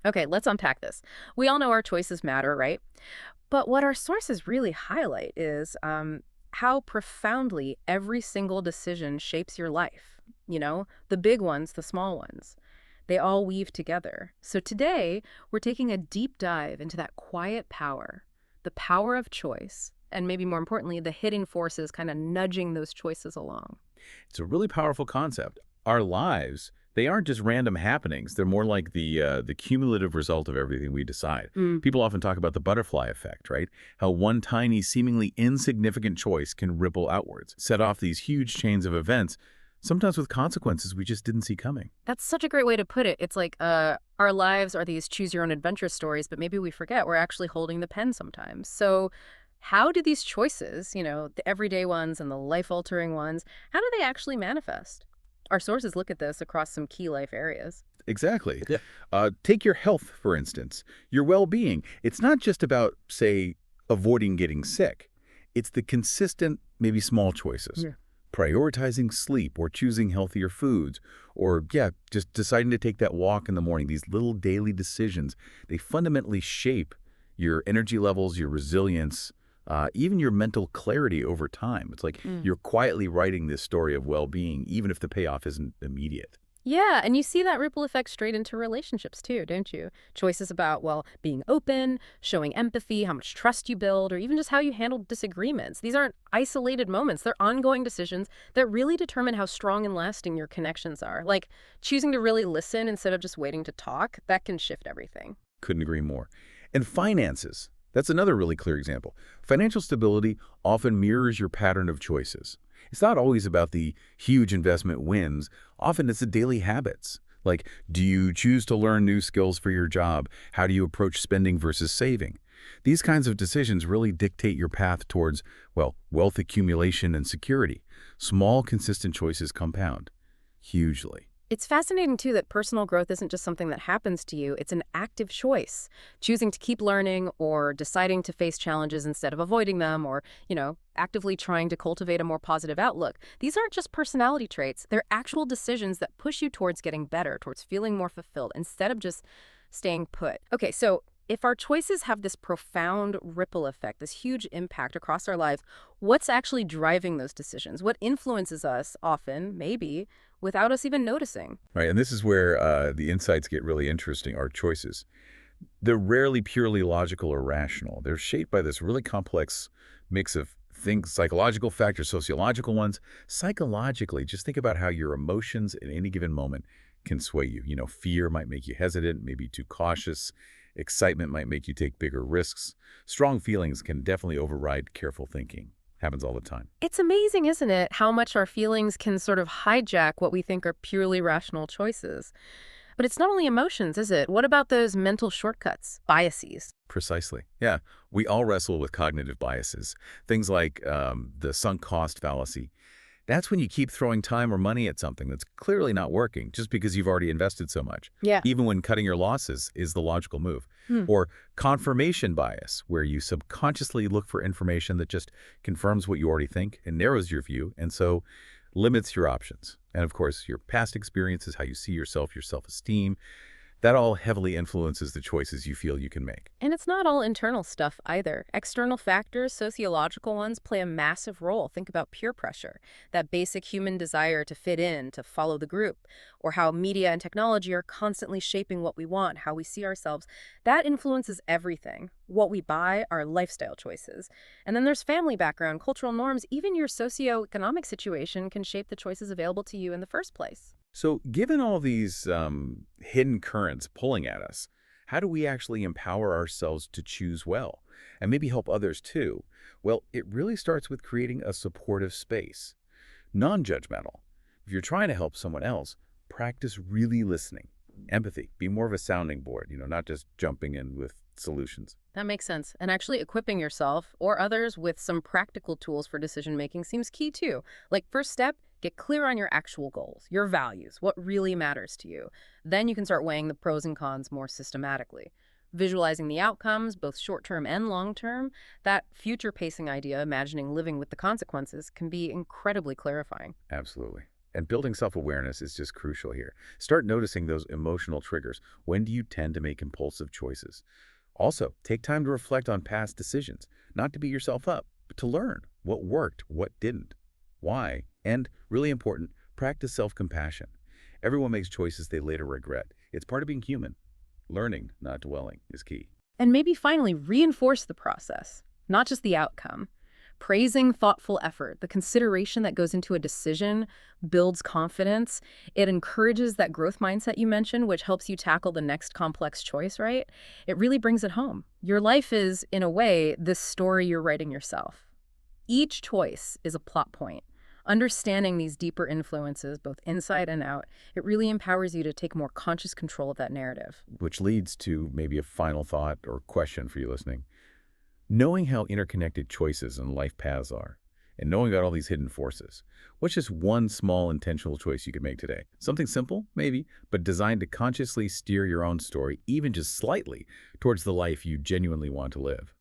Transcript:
Okay, let's unpack this. We all know our choices matter, right? But what our sources really highlight is how profoundly every single decision shapes your life. The big ones, the small ones. They all weave together. So today, we're taking a deep dive into that quiet power, the power of choice, and maybe more importantly, the hidden forces kind of nudging those choices along. It's a really powerful concept. Our lives, they aren't just random happenings. They're more like the cumulative result of everything we decide. Mm, People often talk about the butterfly effect, right? How one tiny, seemingly insignificant choice can ripple outwards, set off these huge chains of events, sometimes with consequences we just didn't see coming. that's such a great way to put it. It's like our lives are these choose your own adventure stories, but maybe we forget we're actually holding the pen sometimes. So, how do these choices, the everyday ones and the life altering ones, how do they actually manifest? Our sources look at this across some key life areas. Exactly. Yeah. Take your health, for instance, your well-being. It's not just about, say, avoiding getting sick. It's the consistent, maybe small choices. Yeah. Prioritizing sleep or choosing healthier foods or, yeah, just deciding to take that walk in the morning. These little daily decisions, they fundamentally shape your energy levels, your resilience, even your mental clarity over time. It's like you're quietly writing this story of well-being, even if the payoff isn't immediate. Yeah, and you see that ripple effect straight into relationships too, don't you? Choices about, well, being open, showing empathy, how much trust you build, or even just how you handle disagreements. These aren't isolated moments, they're ongoing decisions that really determine how strong and lasting your connections are. Like choosing to really listen instead of just waiting to talk, that can shift everything. Couldn't agree more. And finances, that's another really clear example. Financial stability often mirrors your pattern of choices. It's not always about the huge investment wins. Often it's the daily habits. Like, do you choose to learn new skills for your job? How do you approach spending versus saving? These kinds of decisions really dictate your path towards, well, wealth accumulation and security. Small, consistent choices compound hugely. It's fascinating, too, that personal growth isn't just something that happens to you. It's an active choice. Choosing to keep learning or deciding to face challenges instead of avoiding them or, actively trying to cultivate a more positive outlook. These aren't just personality traits. They're actual decisions that push you towards getting better, towards feeling more fulfilled instead of just staying put. Okay, so if our choices have this profound ripple effect, this huge impact across our lives, what's actually driving those decisions? What influences us often, maybe, without us even noticing? Right, and this is where the insights get really interesting, our choices. They're rarely purely logical or rational. They're shaped by this really complex mix of things, psychological factors, sociological ones. Psychologically, just think about how your emotions at any given moment can sway you. Fear might make you hesitant, maybe too cautious. Excitement might make you take bigger risks. Strong feelings can definitely override careful thinking. Happens all the time. It's amazing, isn't it, how much our feelings can sort of hijack what we think are purely rational choices. But it's not only emotions, is it? What about those mental shortcuts, biases? Precisely. Yeah. We all wrestle with cognitive biases. Things like the sunk cost fallacy. That's when you keep throwing time or money at something that's clearly not working just because you've already invested so much, Yeah. even when cutting your losses is the logical move. Hmm. Or confirmation bias, where you subconsciously look for information that just confirms what you already think and narrows your view, and so limits your options. And of course, your past experiences, how you see yourself, your self-esteem, that all heavily influences the choices you feel you can make. And it's not all internal stuff either. External factors, sociological ones, play a massive role. Think about peer pressure, that basic human desire to fit in, to follow the group, or how media and technology are constantly shaping what we want, how we see ourselves. That influences everything. What we buy, our lifestyle choices. And then there's family background, cultural norms, even your socioeconomic situation can shape the choices available to you in the first place. So given all these hidden currents pulling at us, how do we actually empower ourselves to choose well and maybe help others too? Well, it really starts with creating a supportive space, non-judgmental. If you're trying to help someone else, practice really listening, empathy, be more of a sounding board, not just jumping in with solutions. That makes sense. And actually equipping yourself or others with some practical tools for decision making seems key too. Like first step, get clear on your actual goals, your values, what really matters to you. Then you can start weighing the pros and cons more systematically. Visualizing the outcomes, both short-term and long-term, that future pacing idea, imagining living with the consequences, can be incredibly clarifying. Absolutely. And building self-awareness is just crucial here. Start noticing those emotional triggers. When do you tend to make impulsive choices? Also, take time to reflect on past decisions, not to beat yourself up, but to learn what worked, what didn't, why, and, really important, practice self-compassion. Everyone makes choices they later regret. It's part of being human. Learning, not dwelling, is key. And maybe finally reinforce the process, not just the outcome. Praising thoughtful effort, the consideration that goes into a decision, builds confidence. It encourages that growth mindset you mentioned, which helps you tackle the next complex choice, right? It really brings it home. Your life is, in a way, this story you're writing yourself. Each choice is a plot point. Understanding these deeper influences, both inside and out, it really empowers you to take more conscious control of that narrative. Which leads to maybe a final thought or question for you listening. Knowing how interconnected choices and life paths are, and knowing about all these hidden forces, what's just one small intentional choice you could make today? Something simple, maybe, but designed to consciously steer your own story, even just slightly, towards the life you genuinely want to live.